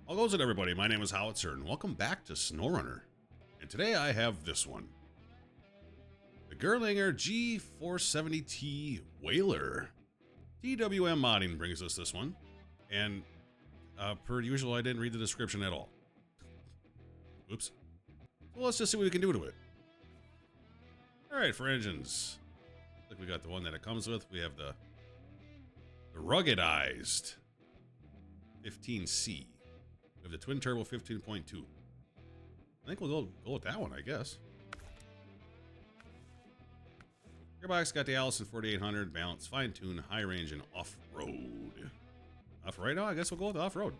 How goes it, everybody? My name is Howitzer, and welcome back to SnowRunner. And today I have this one. The Gerlinger G470T Waler. TWMModding brings us this one. And, per usual, I didn't read the description at all. Oops. Well, let's just see what we can do to it. Alright, for engines. Looks like we got the one that it comes with. We have the ruggedized 15C. We have the twin turbo 15.2. I think we'll go with that one, I guess. Gearbox got the Allison 4800, balance, fine tune, high range, and off-road. Right now, I guess we'll go with off-road.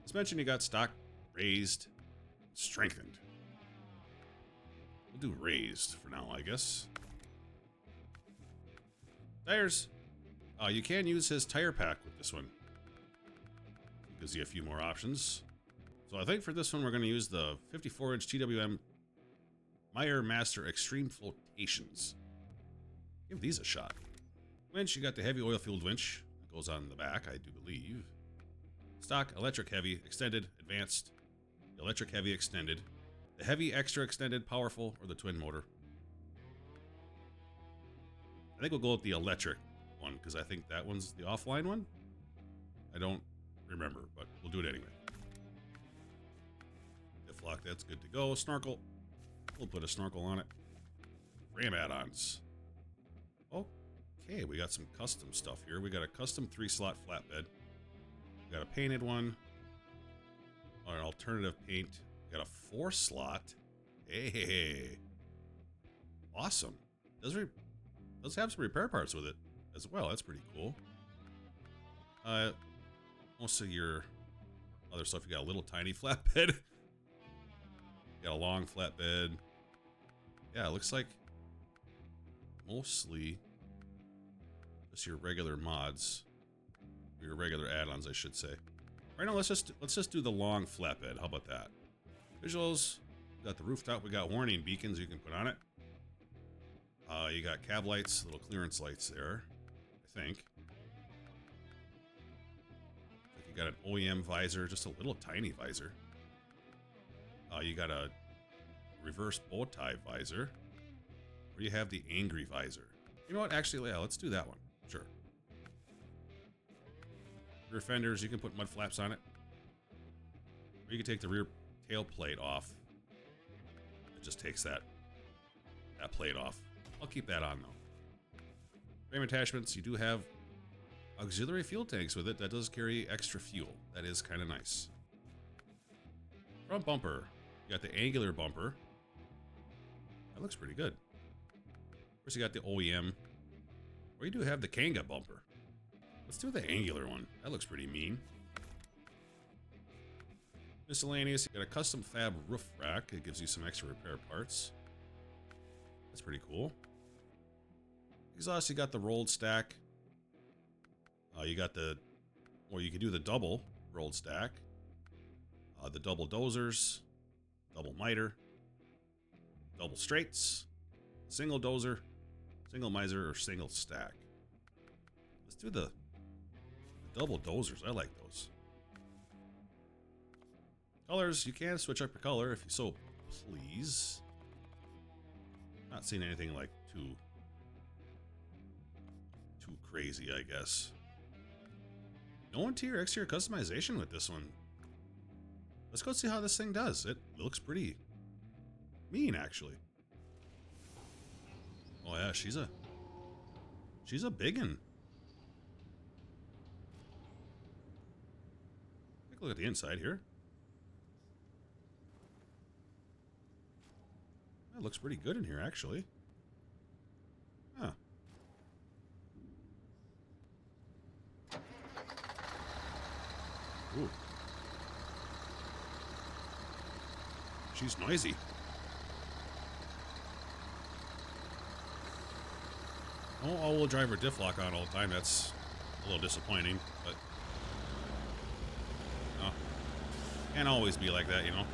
Suspension, you got stock, raised, strengthened. We'll do raised for now, I guess. Tires. You can use his tire pack with this one. Gives you a few more options. So I think for this one we're going to use the 54-inch TWM Meyer Master Extreme Flotations. Give these a shot. Winch, you got the heavy oil-fueled winch. That goes on the back, I do believe. Stock, electric heavy, extended, advanced, electric heavy extended, the heavy extra extended, powerful, or the twin motor. I think we'll go with the electric one because I think that one's the offline one. I don't remember, but we'll do it anyway. Diff lock, that's good to go. Snorkel, we'll put a snorkel on it. Ram add-ons. Okay, we got some custom stuff here. We got a custom 3-slot flatbed. We got a painted one. Or an alternative paint. We got a 4-slot. Hey, awesome. Does have some repair parts with it as well. That's pretty cool. Most of your other stuff, you got a little tiny flatbed. You got a long flatbed. Yeah, it looks like mostly just your regular mods, or your regular add-ons, I should say. Right now, let's just do the long flatbed. How about that? Visuals. Got the rooftop. We got warning beacons you can put on it. You got cab lights, little clearance lights there, I think. You got an OEM visor, just a little tiny visor. You got a reverse bow tie visor. Or you have the angry visor. You know what? Actually, yeah, let's do that one. Sure. Rear fenders, you can put mud flaps on it. Or you can take the rear tail plate off. It just takes that plate off. I'll keep that on though. Frame attachments, you do have auxiliary fuel tanks with it. That does carry extra fuel. That is kind of nice. Front bumper. You got the angular bumper. That looks pretty good. Of course, you got the OEM. Or you do have the Kanga bumper. Let's do the angular one. That looks pretty mean. Miscellaneous. You got a custom fab roof rack. It gives you some extra repair parts. That's pretty cool. Exhaust, you got the rolled stack. You got the, or you can do the double rolled stack. The double dozers, double miter, double straights, single dozer, single miser, or single stack. Let's do the double dozers. I like those. Colors, you can switch up your color if you so please. Not seeing anything like too crazy, I guess. No interior, exterior customization with this one. Let's go see how this thing does. It looks pretty mean, actually. Oh yeah, she's a biggin. Take a look at the inside here. That looks pretty good in here, actually. Huh. Ooh. She's noisy. No all-wheel drive or diff lock on all the time. That's a little disappointing, but no, can't always be like that, you know.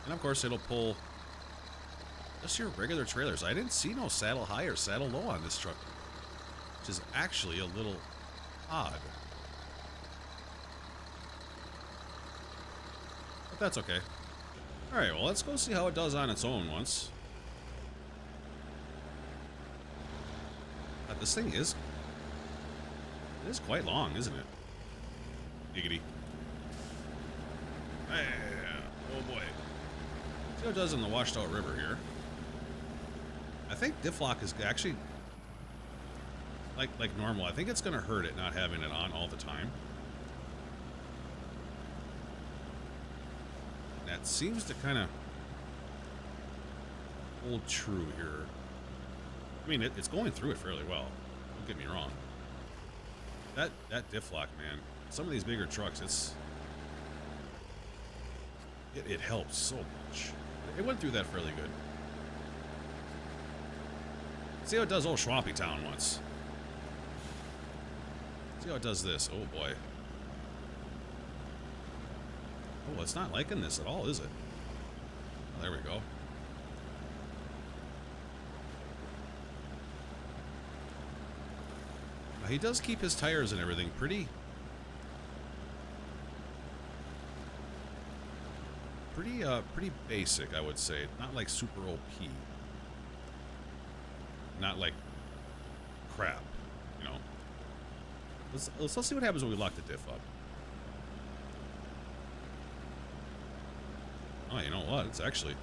And of course, it'll pull just your regular trailers. I didn't see no saddle high or saddle low on this truck, which is actually a little Odd. But that's okay. Alright, well, let's go see how it does on its own once. But this thing is... It is quite long, isn't it? Giggity. Oh boy. See how it does in the washed out river here. I think diff lock is actually like normal. I think it's gonna hurt it not having it on all the time. That seems to kind of hold true here. I mean, it's going through it fairly well. Don't get me wrong. That diff lock, man. Some of these bigger trucks, it helps so much. It went through that fairly good. See how it does old Schwampy Town once. See how it does this. Oh boy. Oh, it's not liking this at all, is it? Oh, there we go. He does keep his tires and everything pretty basic, I would say. Not like super OP. Not like crap, you know. Let's see what happens when we lock the diff up. Oh, you know what? It's actually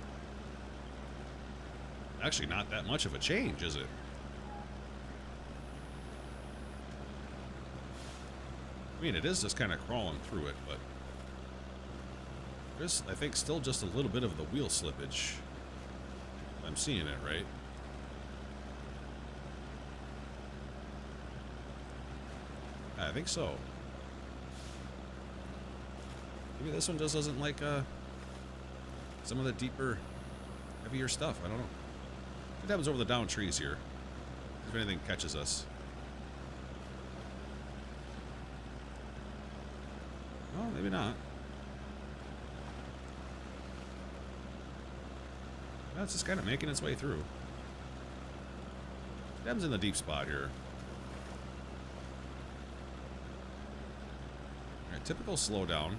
not that much of a change, is it? I mean, it is just kind of crawling through it, but there's, I think, still just a little bit of the wheel slippage. I'm seeing it, right? I think so. Maybe this one just doesn't like some of the deeper, heavier stuff. I don't know. What happens over the down trees here? If anything catches us. Well, maybe not. Well, it's just kind of making its way through. What happens in the deep spot here? Alright, typical slowdown.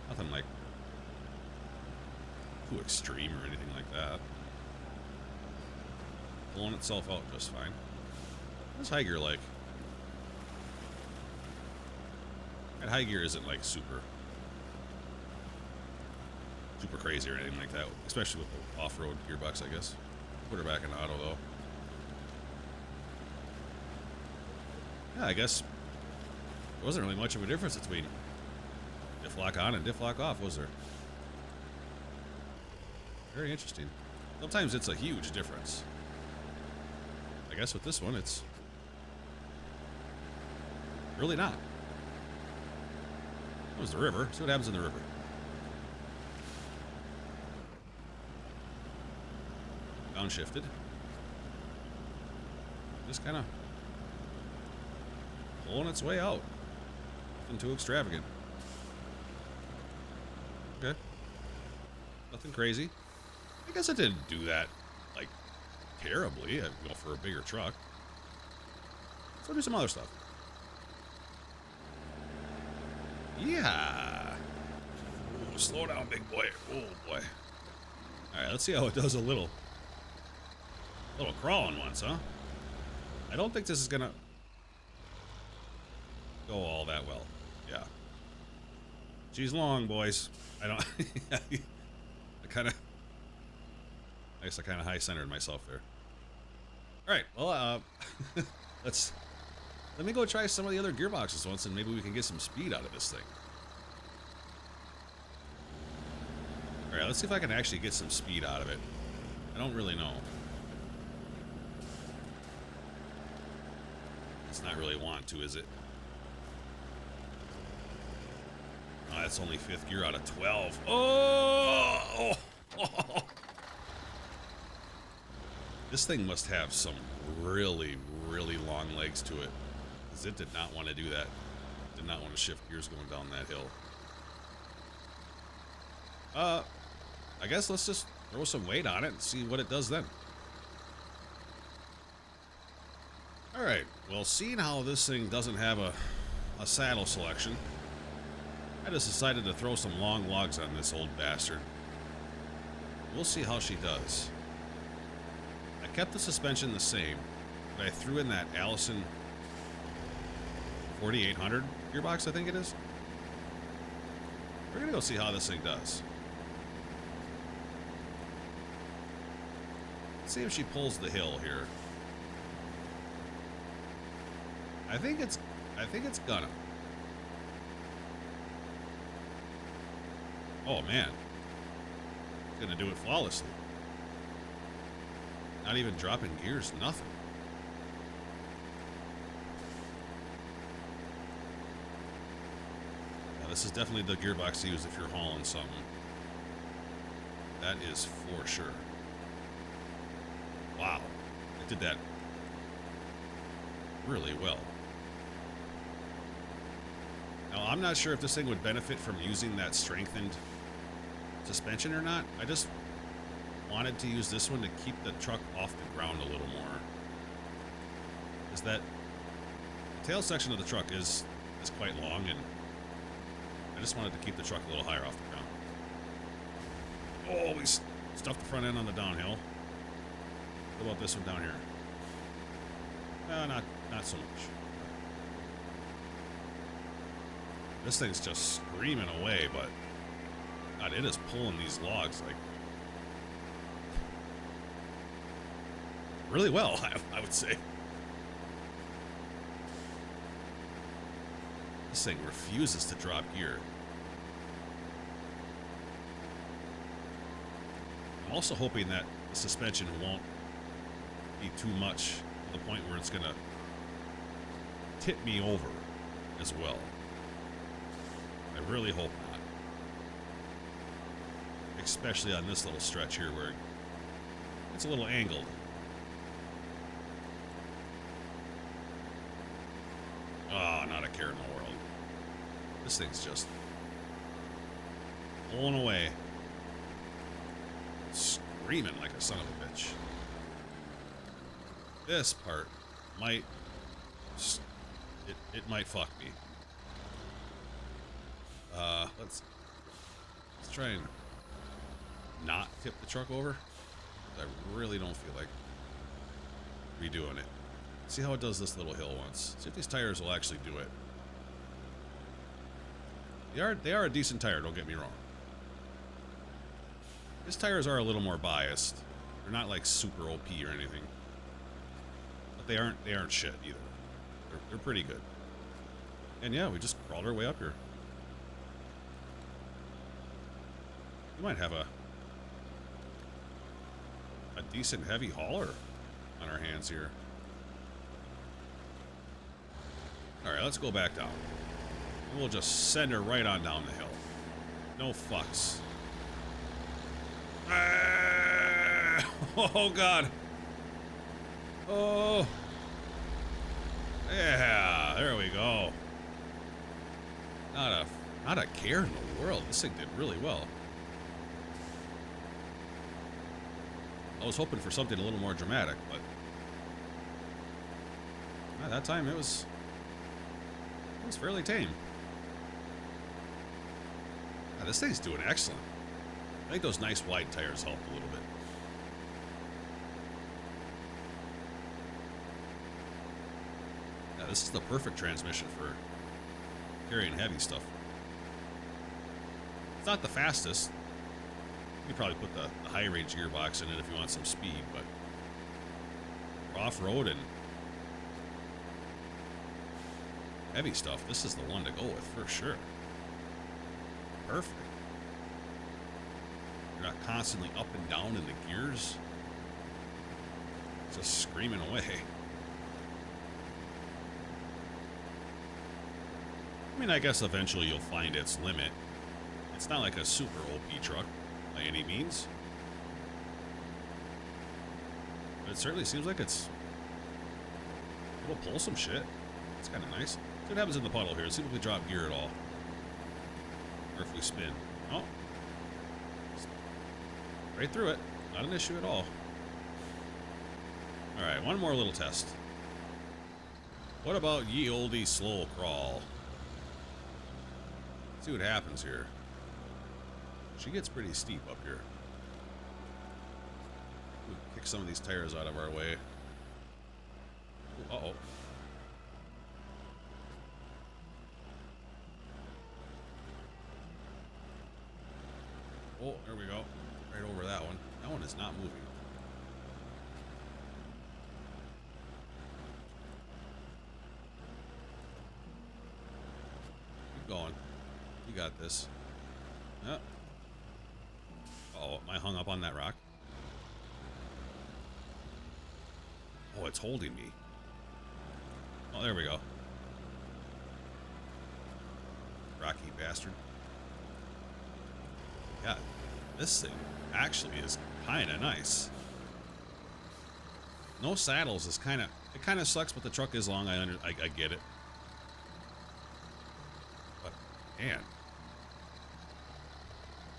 Nothing like too extreme or anything like that. Pulling itself out just fine. What's high gear like? And high gear isn't like super crazy or anything like that, especially with the off-road gearbox, I guess. Put her back in auto though. Yeah, I guess there wasn't really much of a difference between diff lock on and diff lock off, was there? Very interesting. Sometimes it's a huge difference. I guess with this one, it's really not. That was the river. See what happens in the river. Downshifted. Just kind of pulling its way out. Nothing too extravagant. Okay. Nothing crazy. I guess it didn't do that, like, terribly, you know, for a bigger truck. So do some other stuff. Yeah. Ooh, slow down, big boy. Oh, boy. All right, let's see how it does a little crawling once, huh? I don't think this is gonna go all that well. Yeah. She's long, boys. I don't... I guess I kind of high-centered myself there. All right, well, let me go try some of the other gearboxes once, and maybe we can get some speed out of this thing. All right, let's see if I can actually get some speed out of it. I don't really know. It's not really want to, is it? Oh, that's only 5th gear out of 12. Oh! This thing must have some really, really long legs to it, because it did not want to do that. Did not want to shift gears going down that hill. I guess let's just throw some weight on it and see what it does then. Alright, well, seeing how this thing doesn't have a saddle selection, I just decided to throw some long logs on this old bastard. We'll see how she does. I kept the suspension the same, but I threw in that Allison 4800 gearbox, I think it is. We're gonna go see how this thing does. Let's see if she pulls the hill here. I think it's gonna. Oh man. It's gonna do it flawlessly. Not even dropping gears, nothing. Now, this is definitely the gearbox to use if you're hauling something. That is for sure. Wow. It did that really well. Now, I'm not sure if this thing would benefit from using that strengthened suspension or not. I just wanted to use this one to keep the truck off the ground a little more. Is that the tail section of the truck is quite long, and I just wanted to keep the truck a little higher off the ground. Oh, we stuffed the front end on the downhill. What about this one down here? Not so much. This thing's just screaming away, but God, it is pulling these logs like really well, I would say. This thing refuses to drop gear. I'm also hoping that the suspension won't be too much to the point where it's gonna tip me over as well. I really hope not. Especially on this little stretch here where it's a little angled. Oh, not a care in the world. This thing's just pulling away. Screaming like a son of a bitch. This part might... It might fuck me. Let's try and not tip the truck over. I really don't feel like redoing it. See how it does this little hill once. See if these tires will actually do it. They are a decent tire, don't get me wrong. These tires are a little more biased. They're not like super OP or anything. But they aren't shit either. They're pretty good. And yeah, we just crawled our way up here. We might have a decent heavy hauler on our hands here. Alright, let's go back down. And we'll just send her right on down the hill. No fucks. Ah! Oh, God. Oh. Yeah, there we go. Not a care in the world. This thing did really well. I was hoping for something a little more dramatic, but at that time it was fairly tame. Yeah, this thing's doing excellent. I think those nice wide tires helped a little bit. Yeah, this is the perfect transmission for carrying heavy stuff. It's not the fastest. You could probably put the high range gearbox in it if you want some speed, but for off-road and heavy stuff, this is the one to go with for sure. Perfect. You're not constantly up and down in the gears. Just screaming away. I mean, I guess eventually you'll find its limit. It's not like a super OP truck by any means. But it certainly seems like it'll pull some shit. It's kind of nice. See what happens in the puddle here. See if we drop gear at all. Or if we spin. Oh. Right through it. Not an issue at all. Alright, one more little test. What about ye olde slow crawl? Let's see what happens here. She gets pretty steep up here. We'll kick some of these tires out of our way. Uh-oh. Oh, there we go. Right over that one. That one is not moving. Keep going. You got this. Yep. Oh, am I hung up on that rock? Oh, it's holding me. Oh, there we go. Rocky bastard. Yeah, this thing actually is kind of nice. No saddles is kind of... It kind of sucks, but the truck is long. I get it. But, man.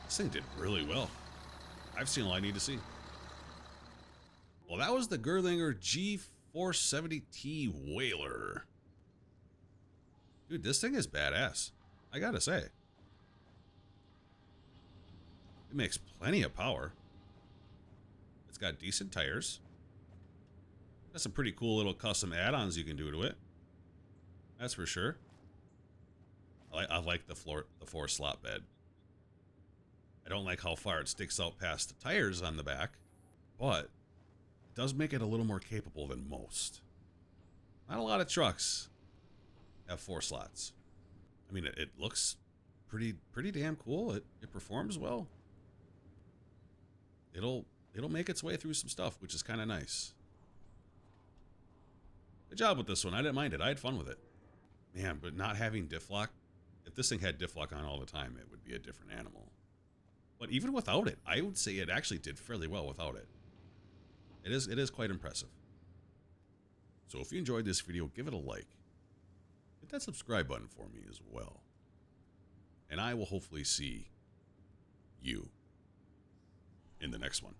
This thing did really well. I've seen all I need to see. Well, that was the Gerlinger G470T Waler. Dude, this thing is badass. I gotta say. It makes plenty of power. It's got decent tires. Got some pretty cool little custom add-ons you can do to it. That's for sure. I like the 4-slot bed. I don't like how far it sticks out past the tires on the back, but it does make it a little more capable than most. Not a lot of trucks have 4 slots. I mean, it looks pretty damn cool. It performs well. It'll make its way through some stuff, which is kind of nice. Good job with this one. I didn't mind it. I had fun with it. Man, but not having diff lock. If this thing had diff lock on all the time, it would be a different animal. But even without it, I would say it actually did fairly well without it. It is quite impressive. So if you enjoyed this video, give it a like. Hit that subscribe button for me as well. And I will hopefully see you in the next one.